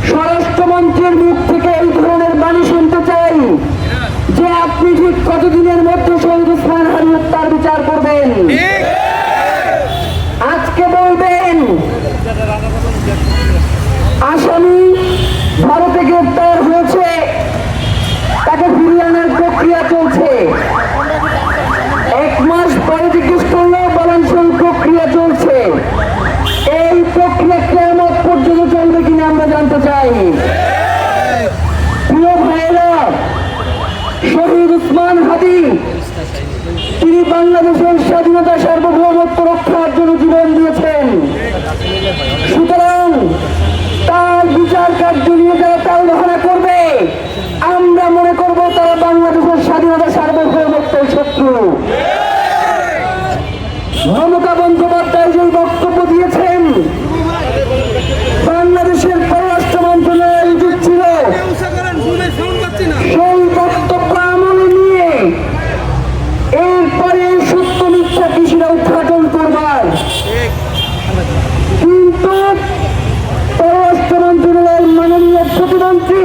স্বরাষ্ট্রমন্ত্রীর মুখ থেকে এই ধরনের বাণী শুনতে চাই যে আপনি ঠিক কতদিনের মধ্যে শহীদ ওসমান হাদি হত্যার বিচার করবেন। আজকে বলবেন আসামি ভারতে গ্রেপ্তার হয়েছে, তাকে ফিরিয়ে আনার প্রক্রিয়া চলছে। 1 মাস পরে জিজ্ঞেস করলেও বলেন সেই প্রক্রিয়া চলছে। এই প্রক্রিয়া কিয়ামত পর্যন্ত চলবে কিনা আমরা জানতে চাই। প্রিয় ভাইয়েরা, শহীদ ওসমান হাদি তিনি বাংলাদেশের স্বাধীনতা সার্বভৌমত্ব রক্ষার জন্য জীবন দিয়েছেন। সুতরাং তার বিচার কার্য নিয়ে যারা তালবাহানা করবে, আমরা মনে করব তারা বাংলাদেশের স্বাধীনতা সার্বভৌমত্বের শত্রু। মমতা বন্দ্যোপাধ্যায় যে বক্তব্য দিয়েছেন, বাংলাদেশের পররাষ্ট্র মন্ত্রণালয় উচিত ছিল সেই বক্তব্য আমলে নিয়ে এরপরে সত্য মিথ্যা কৃষিরা উদ্ঘাটন করবার। কিন্তু পররাষ্ট্র মন্ত্রণালয়ের মাননীয় প্রতিমন্ত্রী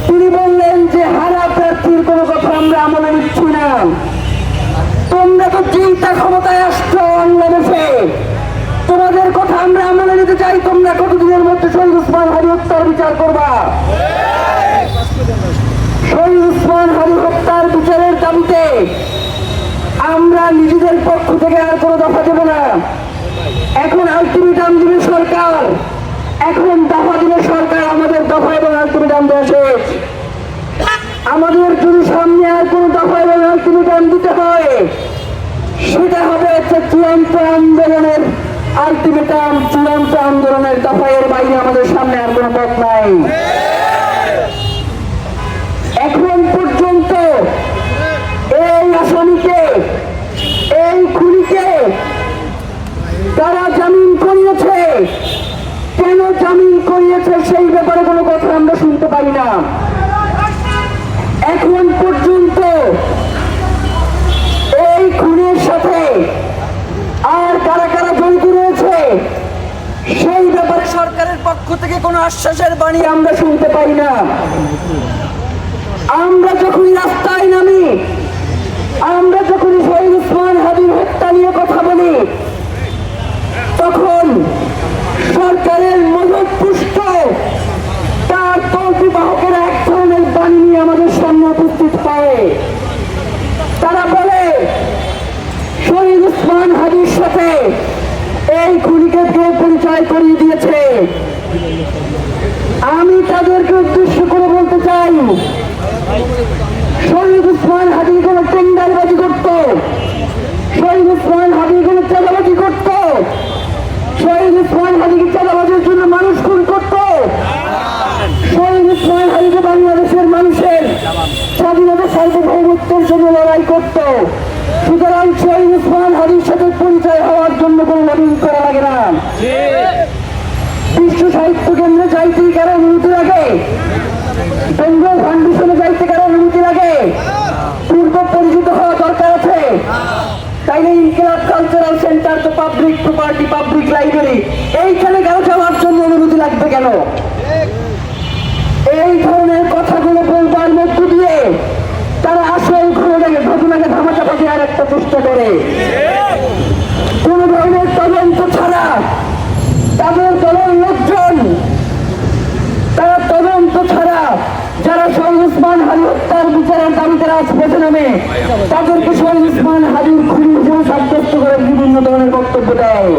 তিনি বললেন যে হারা প্রার্থীর কোনো কথা আমরা আমলে নিচ্ছি না। তোমরা তো চিন্তা ক্ষমতায় আসছো বাংলাদেশে, তোমাদের কথা আমরা আমলে নিতে চাই। তোমরা কতদিনের মধ্যে শহীদ ওসমান হাদি হত্যার বিচার করবা? শহীদ ওসমান হাদি হত্যার বিচারের দাবিতে আমরা নিজেদের পক্ষ থেকে আর কোনো দফা দেব না। এখন আলটিমেটাম দিবে সরকার, এখন দফা দিবে সরকার। আমাদের দফা এবং আলটিমেটাম দেওয়া শেষ। আমাদের যদি সামনে আর কোন দফা এবং আলটিমেটাম দিতে হয়, সেটা হবে চূড়ান্ত আন্দোলনের আলটিমেটাম, চূড়ান্ত আন্দোলনের দফা। এর বাইরে আমাদের সামনে আর কোনো পথ নাই। এখন পর্যন্ত এই আসামিকে, এই খুনিকে তারা জামিন করিয়েছে, কেন জামিন করিয়েছে সেই ব্যাপারে কোনো কথা আমরা শুনতে পারি না। এখন পর্যন্ত এই খুনের সাথে আর কারা কারা জড়িত রয়েছে সেই ব্যাপারে সরকারের পক্ষ থেকে কোনো আশ্বাসের বাণী আমরা শুনতে পাই না। আমরা যখনই রাস্তায় নামি, আমরা যখনই শহীদ ওসমান হাদির হত্যা নিয়ে কথা বলি, তখন সরকারের মদতপুষ্ট তার তল্পি বাহকেরা এক ধরনের বাণী নিয়ে আমাদের সামনে উপস্থিত হয়। তারা বলে শহীদ ওসমান হাদির সাথে এই খুনিকে কে পরিচয় করিয়ে দিয়েছে। আমি তাদেরকে উদ্দেশ্য করে বলতে চাই, শহীদ ওসমান হাদি কোনো টেন্ডারবাজি করত, শহীদ ওসমান হাদি কোনো চাঁদাবাজি করত, শহীদ ওসমান হাদি কি চাঁদাবাজির জন্য মানুষ খুন করত? শহীদ ওসমান হাদিকে বাংলাদেশের মানুষের স্বাধীনতা সার্বভৌমত্বের জন্য লড়াই করত। সুতরাং শহীদ ওসমান হাদির সাথে পরিচয় হওয়ার জন্য কোনো লড়াই করা লাগে না। বিশ্ব সাহিত্য কেন্দ্রে যাইতে কারো অনুমতি লাগে, বেঙ্গল ফাউন্ডেশনে যাইতে কারো অনুমতি লাগে, পূর্ব পরিচিত হওয়া দরকার আছে। তাইলে ইনকিলাব কালচারাল সেন্টার তো পাবলিক প্রপার্টি, পাবলিক লাইব্রেরি, এইখানে কারো যাওয়ার জন্য অনুমতি লাগবে কেন? এই ধরনের কথাগুলো বলবার মধ্য দিয়ে তারা আসল ঘটনাকে ধামাচাপা দেওয়ার একটা চেষ্টা করে। কোন ধরনের তদন্ত ছাড়া তাদের দলের লোকজন, তারা তদন্ত ছাড়া যারা শহীদ ওসমান হাদি হত্যার বিচারের দাবিতে রাজপথে নামে, তাদেরকে শহীদ ওসমান হাদির খুনি হিসেবে সাব্যস্ত করে বিভিন্ন ধরনের বক্তব্য দেয়।